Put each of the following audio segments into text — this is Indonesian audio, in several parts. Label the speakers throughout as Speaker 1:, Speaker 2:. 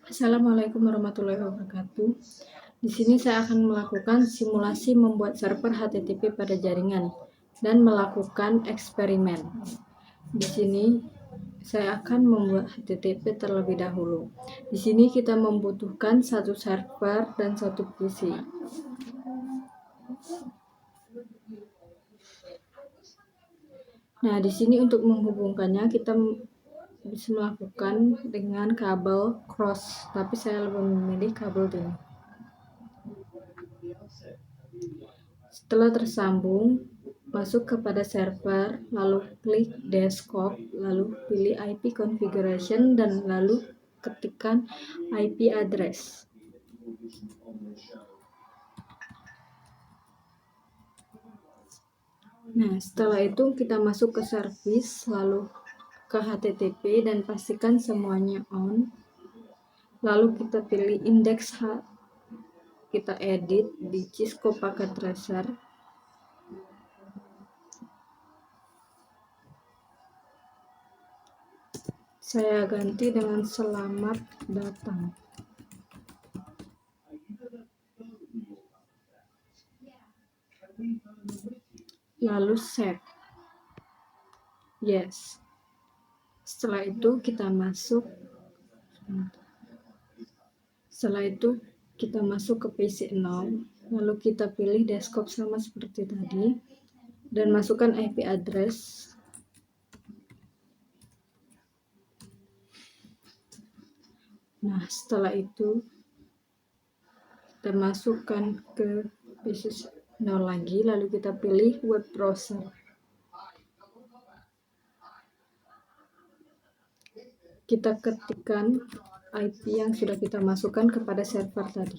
Speaker 1: Assalamualaikum warahmatullahi wabarakatuh. Di sini saya akan melakukan simulasi membuat server HTTP pada jaringan dan melakukan eksperimen. Di sini saya akan membuat HTTP terlebih dahulu. Di sini kita membutuhkan satu server dan satu PC. Nah, di sini untuk menghubungkannya kita bisa melakukan dengan kabel cross, tapi saya lebih memilih kabel ini. Setelah tersambung, masuk kepada server, lalu klik desktop, lalu pilih IP configuration dan lalu ketikkan IP address. Nah, setelah itu kita masuk ke service, lalu ke HTTP dan pastikan semuanya on. Lalu kita pilih index H, kita edit di Cisco Packet Tracer. Saya ganti dengan selamat datang. Lalu save. Yes. Setelah itu kita masuk ke PC 0, lalu kita pilih desktop sama seperti tadi dan masukkan IP address. Nah, setelah itu kita masukkan ke PC 0 lagi, lalu kita pilih web browser. Kita ketikkan IP yang sudah kita masukkan kepada server tadi.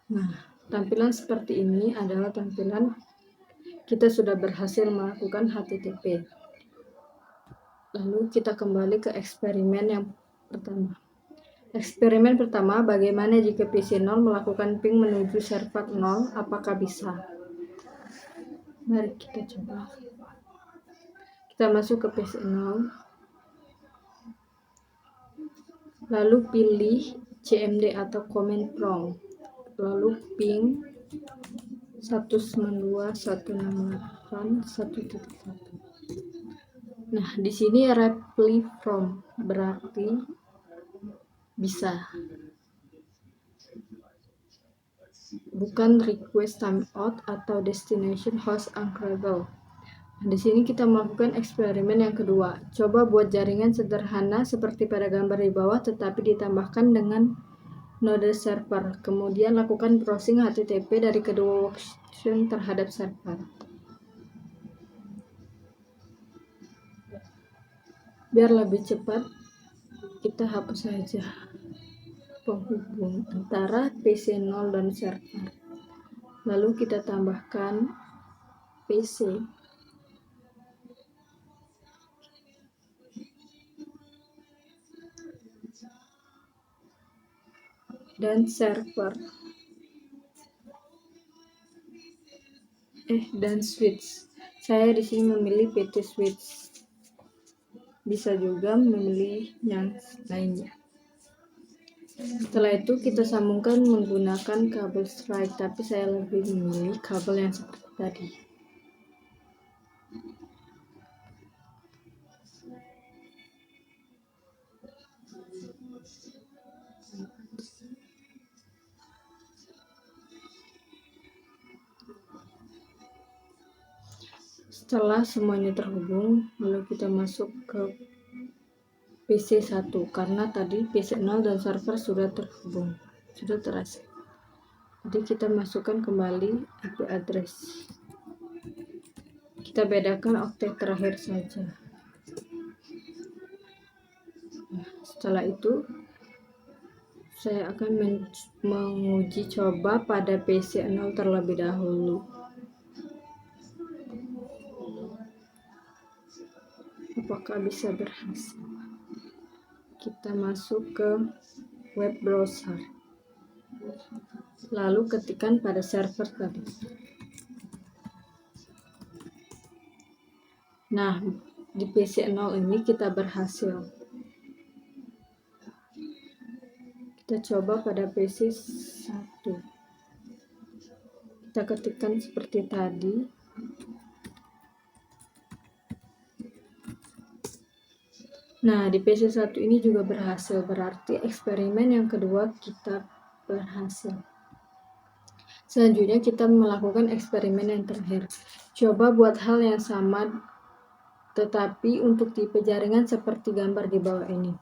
Speaker 1: Nah, tampilan seperti ini adalah tampilan kita sudah berhasil melakukan HTTP. Lalu kita kembali ke eksperimen yang pertama. Eksperimen pertama, bagaimana jika PC 0 melakukan ping menuju server 0, apakah bisa? Mari kita coba. Kita masuk ke PC 0, lalu pilih CMD atau command prompt, lalu ping 192.168.1.1. Nah, di sini reply from berarti bisa, bukan request timeout atau destination host uncredible. Di sini kita melakukan eksperimen yang kedua. Coba buat jaringan sederhana seperti pada gambar di bawah, tetapi ditambahkan dengan node server. Kemudian lakukan browsing HTTP dari kedua workstation terhadap server. Biar lebih cepat, kita hapus saja penghubung antara PC 0 dan server. Lalu kita tambahkan PC dan server dan switch. Saya di sini memilih PT switch. Bisa juga memilih yang lainnya. Setelah itu kita sambungkan menggunakan kabel strike, tapi saya lebih memilih kabel yang seperti tadi. Setelah semuanya terhubung, lalu kita masuk ke PC 1 karena tadi PC 0 dan server sudah terhubung, sudah terasa. Jadi kita masukkan kembali IP address. Kita bedakan oktet terakhir saja. Nah, setelah itu saya akan menguji coba pada PC 0 terlebih dahulu. Apakah bisa berhasil? Kita masuk ke web browser, lalu ketikkan pada server tadi. Nah, di PC 0 ini kita berhasil. Kita coba pada PC 1. Kita ketikkan seperti tadi. Nah, di PC 1 ini juga berhasil, berarti eksperimen yang kedua kita berhasil. Selanjutnya kita melakukan eksperimen yang terakhir. Coba buat hal yang sama, tetapi untuk tipe jaringan seperti gambar di bawah ini.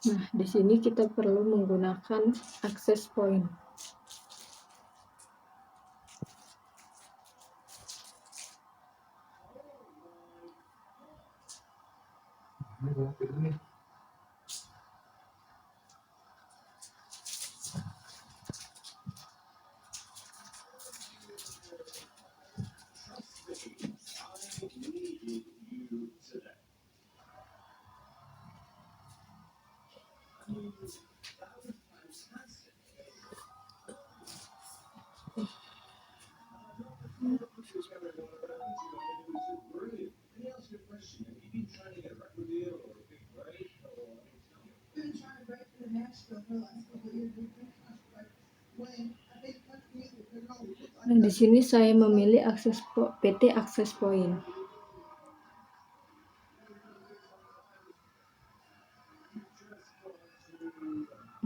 Speaker 1: Nah, di sini kita perlu menggunakan access point. Nah, di sini saya memilih PT Access Point.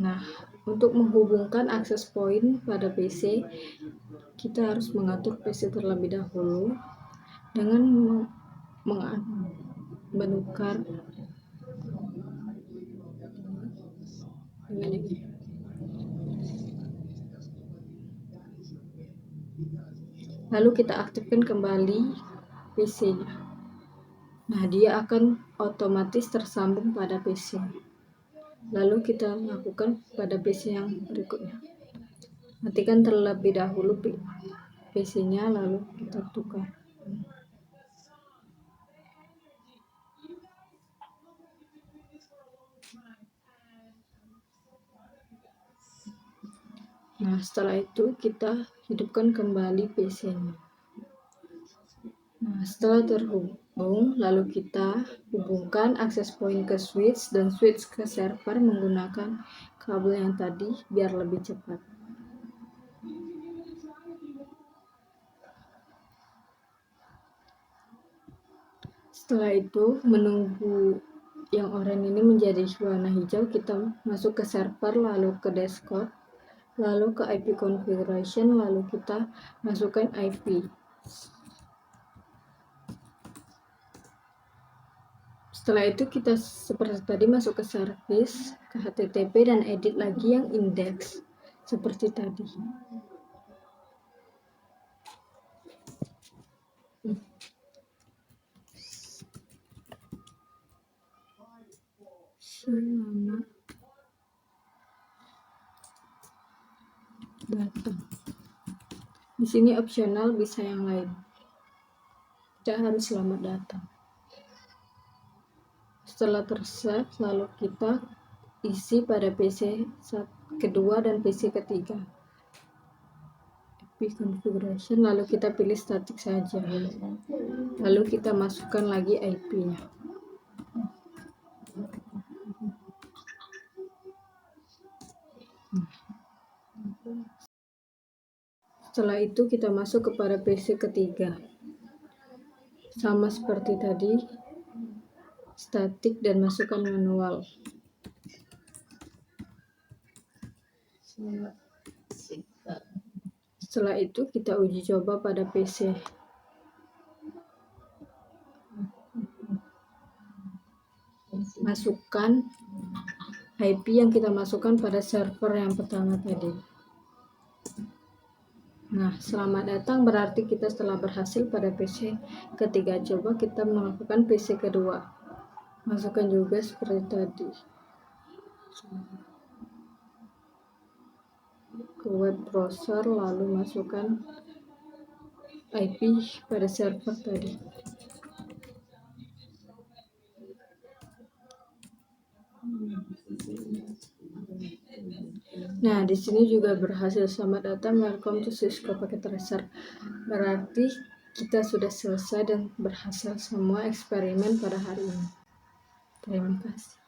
Speaker 1: Nah, untuk menghubungkan access point pada PC, kita harus mengatur PC terlebih dahulu dengan menukar dengan ini. Lalu kita aktifkan kembali PC-nya. Nah, dia akan otomatis tersambung pada PC. Lalu kita lakukan pada PC yang berikutnya. Matikan terlebih dahulu PC-nya, lalu kita tukar. Nah, setelah itu kita hidupkan kembali PC-nya. Nah, setelah terhubung, lalu kita hubungkan access point ke switch dan switch ke server menggunakan kabel yang tadi biar lebih cepat. Setelah itu, menunggu yang oranye ini menjadi warna hijau, kita masuk ke server, lalu ke desktop, lalu ke IP configuration, lalu kita masukkan IP. Setelah itu kita seperti tadi masuk ke service, ke HTTP, dan edit lagi yang index seperti tadi. Selamat datang. Di sini opsional, bisa yang lain. Tidak harus selamat datang. Setelah tersave, lalu kita isi pada PC kedua dan PC ketiga. IP configuration, lalu kita pilih static saja. Lalu kita masukkan lagi IP-nya. Setelah itu kita masuk kepada PC ketiga. Sama seperti tadi, static dan masukkan manual. Setelah itu kita uji coba pada PC. Masukkan IP yang kita masukkan pada server yang pertama tadi. Nah, selamat datang berarti kita telah berhasil pada PC ketiga. Coba kita melakukan PC kedua. Masukkan juga seperti tadi. Ke web browser, lalu masukkan IP pada server tadi. Nah, di sini juga berhasil. Selamat datang, welcome to Cisco Packet Tracer. Berarti kita sudah selesai dan berhasil semua eksperimen pada hari ini. Terima kasih.